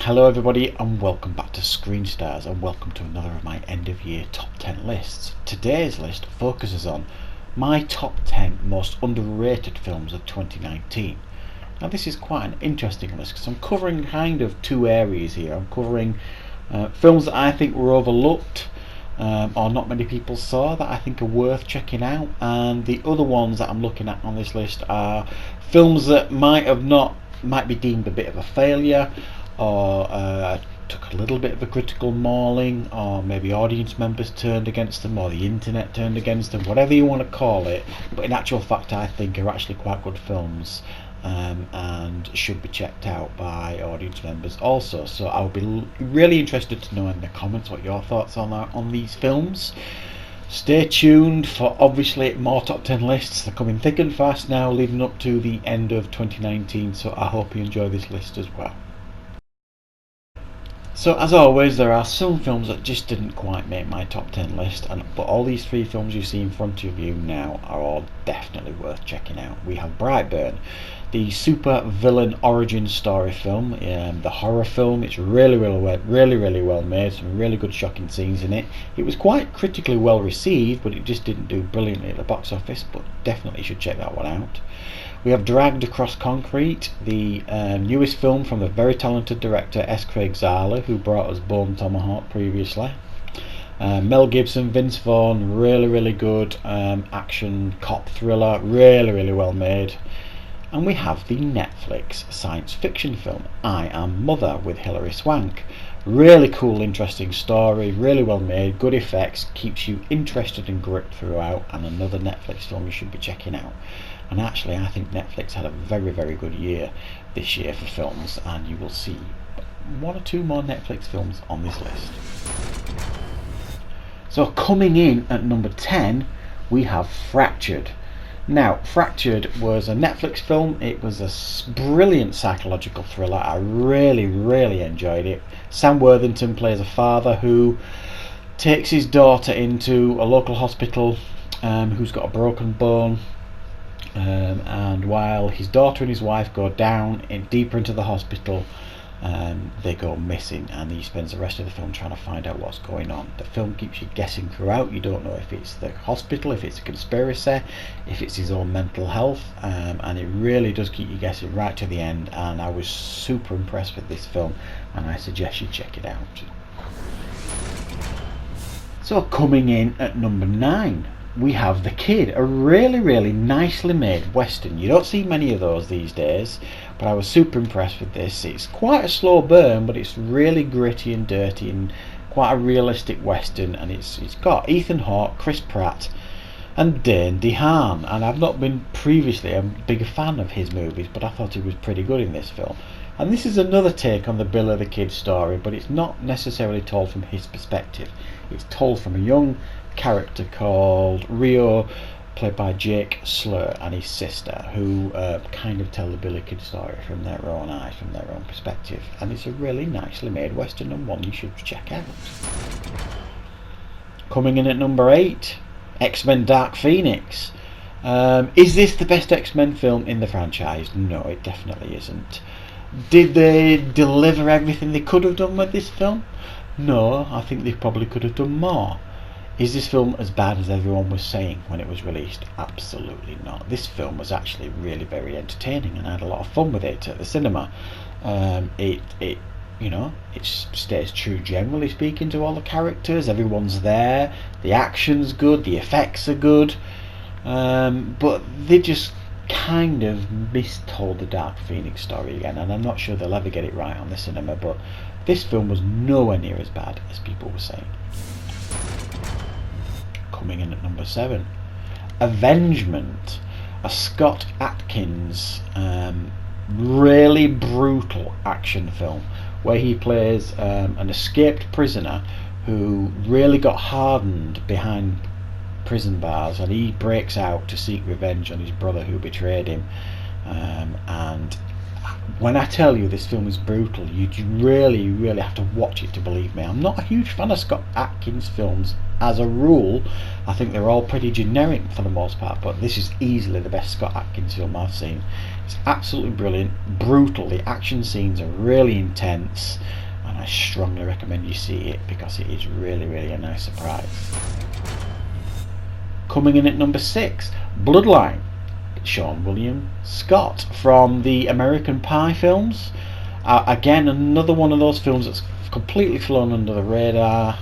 Hello everybody and welcome back to Screen Stars and welcome to another of my end of year top 10 lists. Today's list focuses on my top 10 most underrated films of 2019. Now this is quite an interesting list because I'm covering kind of two areas here. I'm covering films that I think were overlooked or not many people saw that I think are worth checking out, and the other ones that I'm looking at on this list are films that might be deemed a bit of a failure, or took a little bit of a critical mauling, or maybe audience members turned against them, or the internet turned against them, whatever you want to call it, but in actual fact I think are actually quite good films and should be checked out by audience members also. So I would be really interested to know in the comments what your thoughts on these films. Stay tuned for obviously more top 10 lists. They're coming thick and fast now leading up to the end of 2019, so I hope you enjoy this list as well. So as always, there are some films that just didn't quite make my top 10 list, but all these three films you see in front of you now are all definitely worth checking out. We have Brightburn, the super villain origin story film, the horror film. It's really well made, some really good shocking scenes in it. It was quite critically well received, but it just didn't do brilliantly at the box office, but definitely should check that one out. We have Dragged Across Concrete, the newest film from the very talented director S. Craig Zahler, who brought us Bone Tomahawk previously. Mel Gibson, Vince Vaughn, really good action cop thriller, really well made. And we have the Netflix science fiction film I Am Mother with Hilary Swank. Really cool, interesting story, really well made, good effects, keeps you interested and gripped throughout, and another Netflix film you should be checking out. And actually I think Netflix had a very good year this year for films, and you will see one or two more Netflix films on this list. So coming in at number 10 we have Fractured. Now Fractured was a Netflix film. It was a brilliant psychological thriller. I really enjoyed it. Sam Worthington plays a father who takes his daughter into a local hospital who's got a broken bone. And while his daughter and his wife go deeper into the hospital, they go missing, and he spends the rest of the film trying to find out what's going on. The film keeps you guessing throughout. You don't know if it's the hospital, if it's a conspiracy, if it's his own mental health, and it really does keep you guessing right to the end, and I was super impressed with this film, and I suggest you check it out. So coming in at number 9 we have The Kid, a really nicely made western. You don't see many of those these days, but I was super impressed with this. It's quite a slow burn, but it's really gritty and dirty and quite a realistic western, and it's got Ethan Hawke, Chris Pratt and Dane DeHaan, and I've not been previously a big fan of his movies, but I thought he was pretty good in this film. And this is another take on the Bill of the Kid story, but it's not necessarily told from his perspective. It's told from a young character called Rio, played by Jake Slur, and his sister, who kind of tell the Billy Kid story from their own eyes, from their own perspective, and it's a really nicely made western and one you should check out. Coming in at number 8, X-Men Dark Phoenix. Is this the best X-Men film in the franchise? No, it definitely isn't. Did they deliver everything they could have done with this film? No, I think they probably could have done more. Is this film as bad as everyone was saying when it was released? Absolutely not. This film was actually really very entertaining, and I had a lot of fun with it at the cinema. It stays true generally speaking to all the characters. Everyone's there. The action's good. The effects are good. But they just kind of mistold the Dark Phoenix story again, and I'm not sure they'll ever get it right on the cinema. But this film was nowhere near as bad as people were saying. Coming in at number 7, Avengement, a Scott Adkins really brutal action film where he plays an escaped prisoner who really got hardened behind prison bars, and he breaks out to seek revenge on his brother who betrayed him. And when I tell you this film is brutal, you really have to watch it to believe me. I'm not a huge fan of Scott Adkins films as a rule. I think they're all pretty generic for the most part, but this is easily the best Scott Adkins film I've seen. It's absolutely brilliant, brutal. The action scenes are really intense, and I strongly recommend you see it because it is really, really a nice surprise. Coming in at number 6, Bloodline. Sean William Scott from the American Pie films. Again, another one of those films that's completely flown under the radar.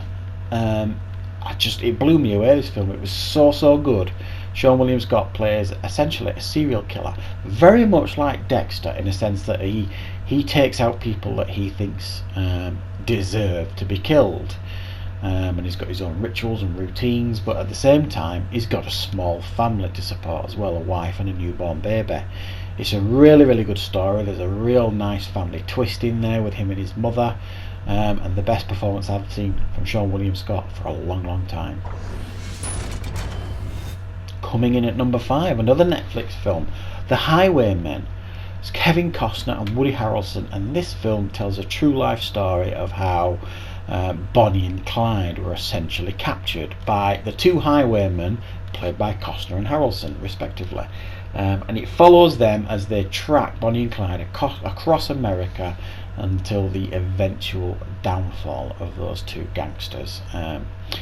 It blew me away, this film. It was so good. Sean William Scott plays essentially a serial killer, very much like Dexter, in a sense that he takes out people that he thinks deserve to be killed. And he's got his own rituals and routines, but at the same time he's got a small family to support as well, a wife and a newborn baby. It's a really, really good story. There's a real nice family twist in there with him and his mother, and the best performance I've seen from Sean William Scott for a long time. Coming in at number 5, another Netflix film, The Highwaymen. It's Kevin Costner and Woody Harrelson, and this film tells a true life story of how Bonnie and Clyde were essentially captured by the two highwaymen played by Costner and Harrelson respectively, and it follows them as they track Bonnie and Clyde across America until the eventual downfall of those two gangsters.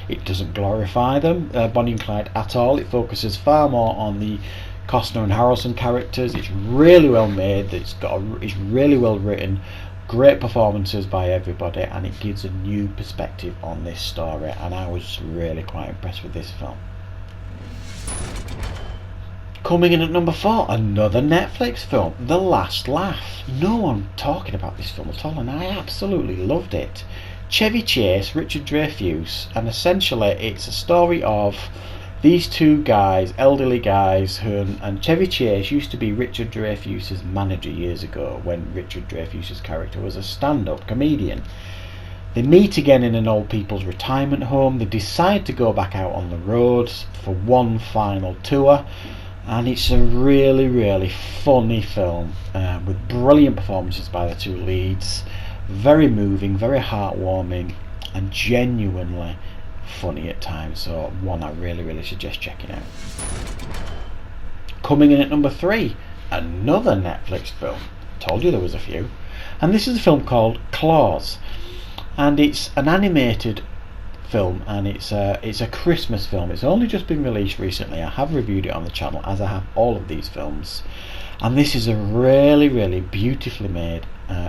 It doesn't glorify them, Bonnie and Clyde, at all. It focuses far more on the Costner and Harrelson characters. It's really well made, it's really well written, great performances by everybody, and it gives a new perspective on this story, and I was really quite impressed with this film. Coming in at number 4, another Netflix film, The Last Laugh. No one talking about this film at all, and I absolutely loved it. Chevy Chase, Richard Dreyfuss, and essentially it's a story of these two guys, elderly guys, and Chevy Chase used to be Richard Dreyfuss's manager years ago when Richard Dreyfuss's character was a stand-up comedian. They meet again in an old people's retirement home. They decide to go back out on the roads for one final tour, and it's a really, really funny film with brilliant performances by the two leads. Very moving, very heartwarming, and genuinely funny at times, so one I really suggest checking out. Coming in at number 3, another Netflix film. Told you there was a few. And this is a film called Klaus, and it's an animated film, and it's a Christmas film. It's only just been released recently. I have reviewed it on the channel, as I have all of these films, and this is a really beautifully made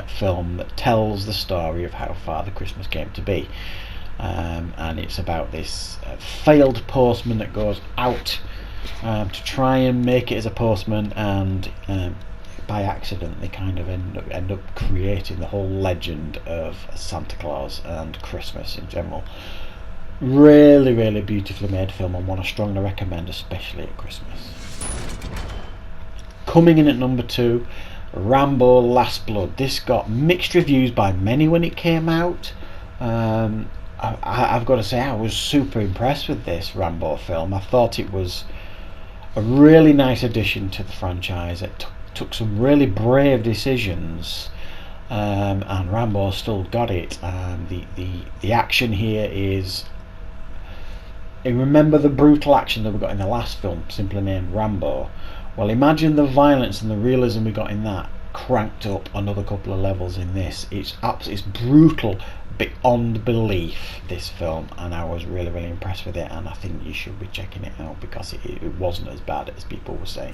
film that tells the story of how Father Christmas came to be. And it's about this failed postman that goes out to try and make it as a postman, and by accident they kind of end up creating the whole legend of Santa Claus and Christmas in general. Really beautifully made film, and one I strongly recommend, especially at Christmas. Coming in at number 2, Rambo Last Blood. This got mixed reviews by many when it came out. I've got to say, I was super impressed with this Rambo film. I thought it was a really nice addition to the franchise. It took some really brave decisions, and Rambo still got it. The action here is, remember the brutal action that we got in the last film, simply named Rambo? Well, imagine the violence and the realism we got in that cranked up another couple of levels in this. It's brutal beyond belief, this film, and I was really impressed with it, and I think you should be checking it out because it wasn't as bad as people were saying.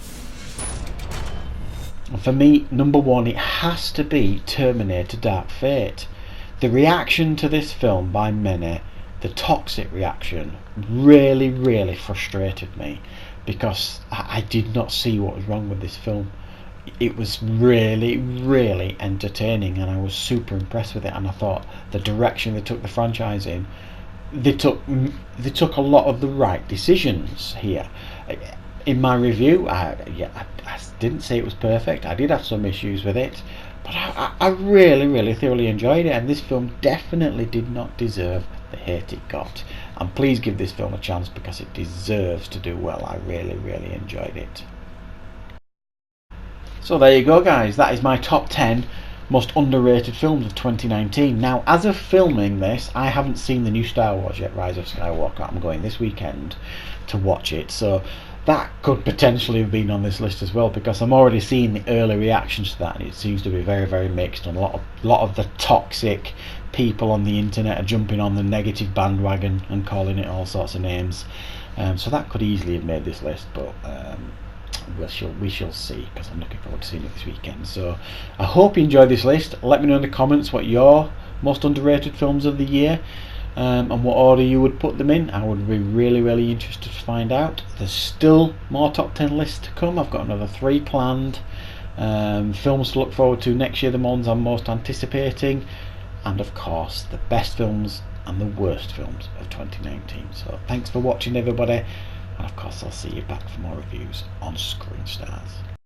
And for me, number 1, it has to be Terminator Dark Fate. The reaction to this film by many, the toxic reaction, really frustrated me, because I did not see what was wrong with this film. It was really entertaining, and I was super impressed with it, and I thought the direction they took the franchise in, they took a lot of the right decisions here. In my review, I didn't say it was perfect. I did have some issues with it, but I really thoroughly enjoyed it, and this film definitely did not deserve the hate it got. And please give this film a chance because it deserves to do well. I really enjoyed it. So there you go, guys. That is my top 10 most underrated films of 2019. Now, as of filming this, I haven't seen the new Star Wars yet, Rise of Skywalker. I'm going this weekend to watch it. So that could potentially have been on this list as well, because I'm already seeing the early reactions to that, and it seems to be very, very mixed. And a lot of the toxic people on the internet are jumping on the negative bandwagon and calling it all sorts of names. So that could easily have made this list, but we shall see, because I'm looking forward to seeing it this weekend. So I hope you enjoyed this list. Let me know in the comments what your most underrated films of the year, and what order you would put them in. I would be really, really interested to find out. There's still more top 10 lists to come. I've got another 3 planned. Films to look forward to next year, the ones I'm most anticipating, and of course the best films and the worst films of 2019. So thanks for watching, everybody, and of course I'll see you back for more reviews on Screen Stars.